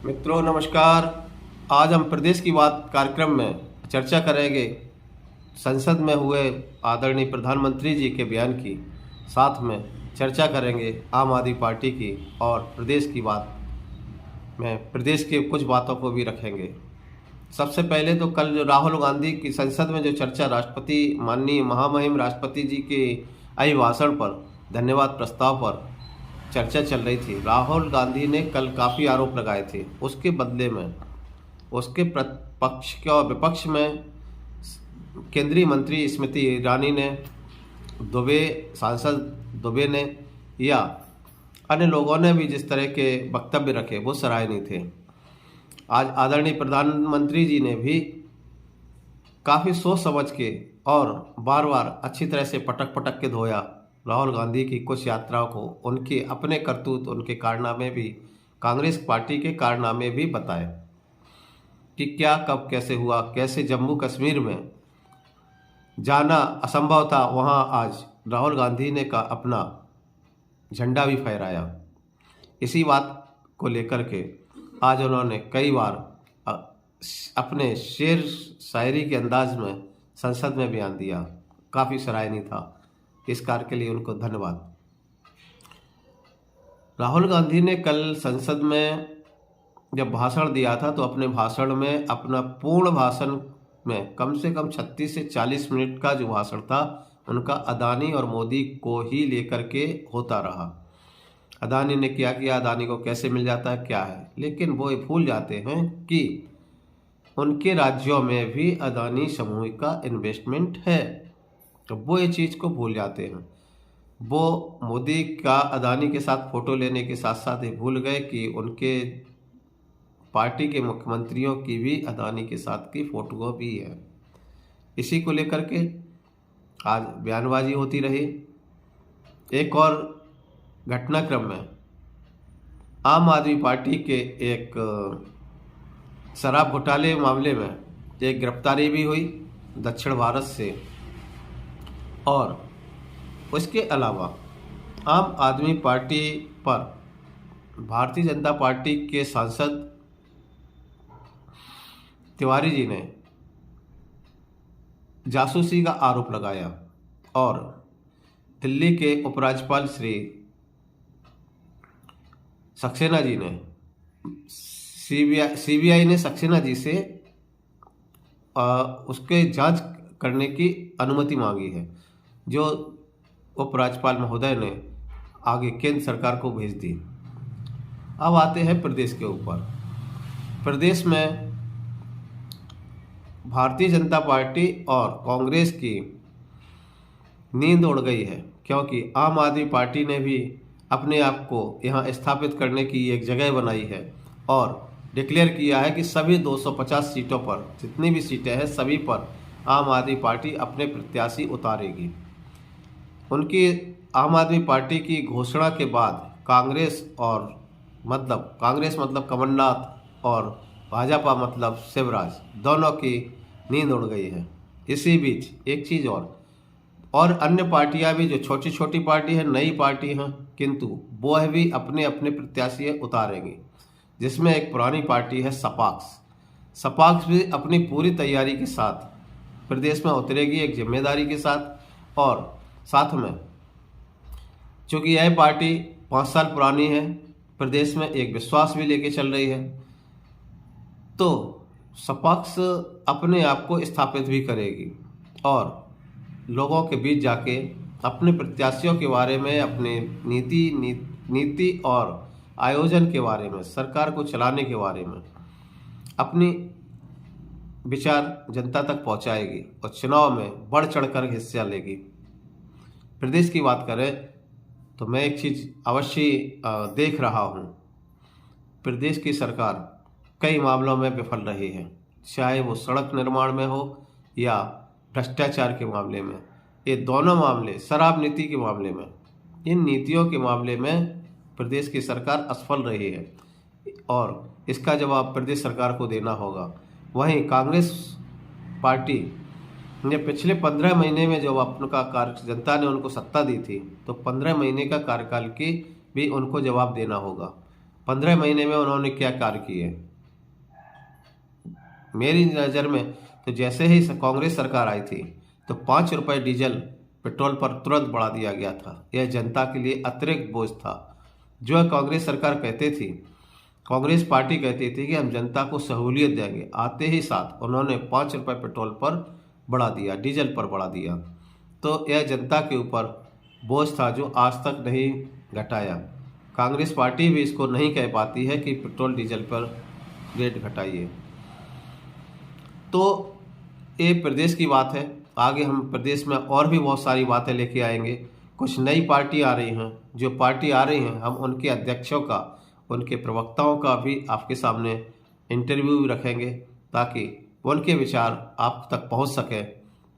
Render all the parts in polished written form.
मित्रों नमस्कार। आज हम प्रदेश की बात कार्यक्रम में चर्चा करेंगे संसद में हुए आदरणीय प्रधानमंत्री जी के बयान की। साथ में चर्चा करेंगे आम आदमी पार्टी की और प्रदेश की बात में प्रदेश के कुछ बातों को भी रखेंगे। सबसे पहले तो कल जो राहुल गांधी की संसद में जो चर्चा राष्ट्रपति माननीय महामहिम राष्ट्रपति जी के अभिभाषण पर धन्यवाद प्रस्ताव पर चर्चा चल रही थी। राहुल गांधी ने कल काफ़ी आरोप लगाए थे। उसके बदले में उसके पक्ष के और विपक्ष में केंद्रीय मंत्री स्मृति ईरानी ने, सांसद दुबे ने या अन्य लोगों ने भी जिस तरह के वक्तव्य रखे वो सराहनीय थे। आज आदरणीय प्रधानमंत्री जी ने भी काफ़ी सोच समझ के और बार बार अच्छी तरह से पटक पटक के धोया राहुल गांधी की कुछ यात्राओं को, उनके अपने करतूत, उनके कारनामे भी, कांग्रेस पार्टी के कारनामे भी बताए कि क्या कब कैसे हुआ, कैसे जम्मू कश्मीर में जाना असंभव था, वहां आज राहुल गांधी ने का अपना झंडा भी फहराया। इसी बात को लेकर के आज उन्होंने कई बार अपने शेर शायरी के अंदाज में संसद में बयान दिया। काफ़ी सराहनीय था। इस कार्य के लिए उनको धन्यवाद। राहुल गांधी ने कल संसद में जब भाषण दिया था तो अपने भाषण में, अपना पूर्ण भाषण में कम से कम 36 से 40 मिनट का जो भाषण था उनका अदानी और मोदी को ही लेकर के होता रहा। अदानी ने क्या किया, अदानी को कैसे मिल जाता है, क्या है, लेकिन वो ये भूल जाते हैं कि उनके राज्यों में भी अदानी समूह का इन्वेस्टमेंट है। तो वो ये चीज़ को भूल जाते हैं। वो मोदी का अदानी के साथ फ़ोटो लेने के साथ साथ ये भूल गए कि उनके पार्टी के मुख्यमंत्रियों की भी अदानी के साथ की फ़ोटो भी है। इसी को लेकर के आज बयानबाजी होती रही। एक और घटनाक्रम में आम आदमी पार्टी के एक शराब घोटाले मामले में एक गिरफ्तारी भी हुई दक्षिण भारत से, और उसके अलावा आम आदमी पार्टी पर भारतीय जनता पार्टी के सांसद तिवारी जी ने जासूसी का आरोप लगाया और दिल्ली के उपराज्यपाल श्री सक्सेना जी ने, सीबीआई ने सक्सेना जी से उसके जांच करने की अनुमति मांगी है, जो उपराज्यपाल महोदय ने आगे केंद्र सरकार को भेज दी। अब आते हैं प्रदेश के ऊपर। प्रदेश में भारतीय जनता पार्टी और कांग्रेस की नींद उड़ गई है, क्योंकि आम आदमी पार्टी ने भी अपने आप को यहाँ स्थापित करने की एक जगह बनाई है और डिक्लेयर किया है कि सभी 250 सीटों पर, जितनी भी सीटें हैं सभी पर आम आदमी पार्टी अपने प्रत्याशी उतारेगी। उनकी आम आदमी पार्टी की घोषणा के बाद कांग्रेस मतलब कमलनाथ और भाजपा मतलब शिवराज, दोनों की नींद उड़ गई है। इसी बीच एक चीज़ और अन्य पार्टियां भी जो छोटी छोटी पार्टी हैं, नई पार्टी हैं, किंतु वो भी अपने अपने प्रत्याशी उतारेंगी, जिसमें एक पुरानी पार्टी है सपाक्स भी अपनी पूरी तैयारी के साथ प्रदेश में उतरेगी, एक जिम्मेदारी के साथ। और साथ में चूँकि यह पार्टी 5 साल पुरानी है, प्रदेश में एक विश्वास भी लेके चल रही है, तो सपक्ष अपने आप को स्थापित भी करेगी और लोगों के बीच जाके अपने प्रत्याशियों के बारे में, अपने नीति और आयोजन के बारे में, सरकार को चलाने के बारे में अपनी विचार जनता तक पहुंचाएगी और चुनाव में बढ़ चढ़कर हिस्सा लेगी। प्रदेश की बात करें तो मैं एक चीज़ अवश्य देख रहा हूं, प्रदेश की सरकार कई मामलों में विफल रही है, चाहे वो सड़क निर्माण में हो या भ्रष्टाचार के मामले में। ये दोनों मामले, शराब नीति के मामले में, इन नीतियों के मामले में प्रदेश की सरकार असफल रही है और इसका जवाब प्रदेश सरकार को देना होगा। वहीं कांग्रेस पार्टी ने पिछले 15 महीने में जब अपना कार्य, जनता ने उनको सत्ता दी थी, तो 15 महीने का कार्यकाल की भी उनको जवाब देना होगा। 15 महीने में उन्होंने क्या कार्य किए। मेरी नज़र में तो जैसे ही कांग्रेस सरकार आई थी तो 5 रुपये डीजल पेट्रोल पर तुरंत बढ़ा दिया गया था। यह जनता के लिए अतिरिक्त बोझ था। जो कांग्रेस सरकार कहते थी, कांग्रेस पार्टी कहती थी कि हम जनता को सहूलियत देंगे, आते ही साथ उन्होंने 5 रुपये पेट्रोल पर बढ़ा दिया, डीजल पर बढ़ा दिया। तो यह जनता के ऊपर बोझ था जो आज तक नहीं घटाया। कांग्रेस पार्टी भी इसको नहीं कह पाती है कि पेट्रोल डीजल पर रेट घटाइए। तो ये प्रदेश की बात है। आगे हम प्रदेश में और भी बहुत सारी बातें लेके आएंगे। कुछ नई पार्टी आ रही हैं, जो पार्टी आ रही हैं हम उनके अध्यक्षों का, उनके प्रवक्ताओं का भी आपके सामने इंटरव्यू भी रखेंगे ताकि उनके विचार आप तक पहुंच सके।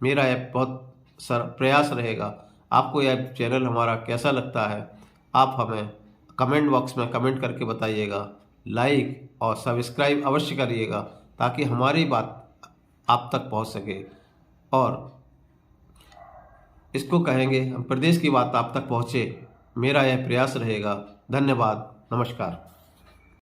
मेरा यह बहुत प्रयास रहेगा। आपको यह चैनल हमारा कैसा लगता है आप हमें कमेंट बॉक्स में कमेंट करके बताइएगा। लाइक और सब्सक्राइब अवश्य करिएगा ताकि हमारी बात आप तक पहुंच सके। और इसको कहेंगे हम प्रदेश की बात आप तक पहुंचे, मेरा यह प्रयास रहेगा। धन्यवाद, नमस्कार।